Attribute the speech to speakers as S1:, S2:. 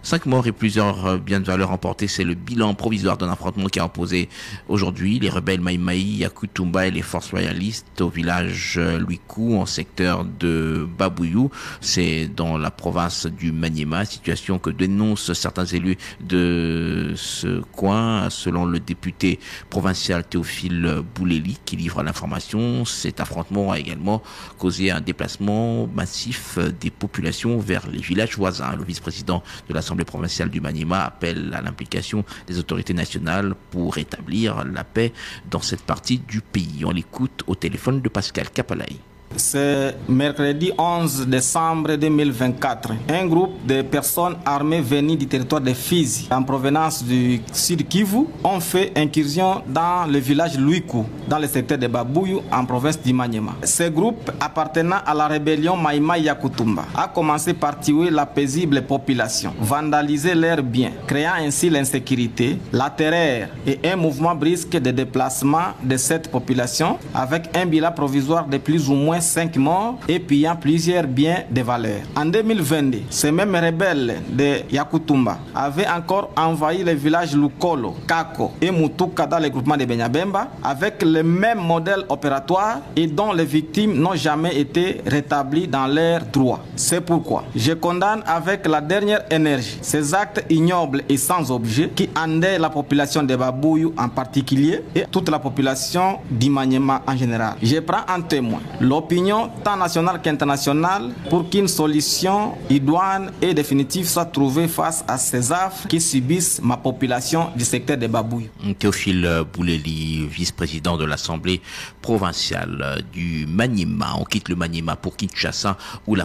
S1: 5 morts et plusieurs biens de valeur emportés, c'est le bilan provisoire d'un affrontement qui a opposé aujourd'hui les rebelles Maïmaï, Yakutumba et les forces royalistes au village Luikou en secteur de Babouyou. C'est dans la province du Maniema, situation que dénoncent certains élus de ce coin. Selon le député provincial Théophile Bouleli qui livre l'information, cet affrontement a également causé un déplacement massif des populations vers les villages voisins. Le vice-président de l'Assemblée provinciale du Maniema appelle à l'implication des autorités nationales pour rétablir la paix dans cette partie du pays. On l'écoute au téléphone de Pascal Kapalaï.
S2: C'est mercredi 11 décembre 2024. Un groupe de personnes armées venues du territoire de Fizi, en provenance du Sud Kivu, ont fait incursion dans le village Luikou, dans le secteur de Babouyou, en province du Maniema. Ce groupe, appartenant à la rébellion Maïmaï Yakutumba, a commencé par tuer la paisible population, vandaliser leurs biens, créant ainsi l'insécurité, la terreur et un mouvement brusque de déplacement de cette population, avec un bilan provisoire de plus ou moins 5 morts et pillant plusieurs biens de valeur. En 2022, ces mêmes rebelles de Yakutumba avaient encore envahi les villages Lukolo, Kako et Mutuka dans le groupement de Benyabemba avec le même modèle opératoire et dont les victimes n'ont jamais été rétablies dans leurs droits. C'est pourquoi je condamne avec la dernière énergie ces actes ignobles et sans objet qui endettent la population de Babouyou en particulier et toute la population du Maniema en général. Je prends en témoin l'opinion tant nationale qu'internationale pour qu'une solution idoine et définitive soit trouvée face à ces affres qui subissent ma population du secteur de Babouyou.
S1: Théophile Bouleli, vice-président de l'Assemblée provinciale du Maniema. On quitte le Maniema pour Kinshasa où la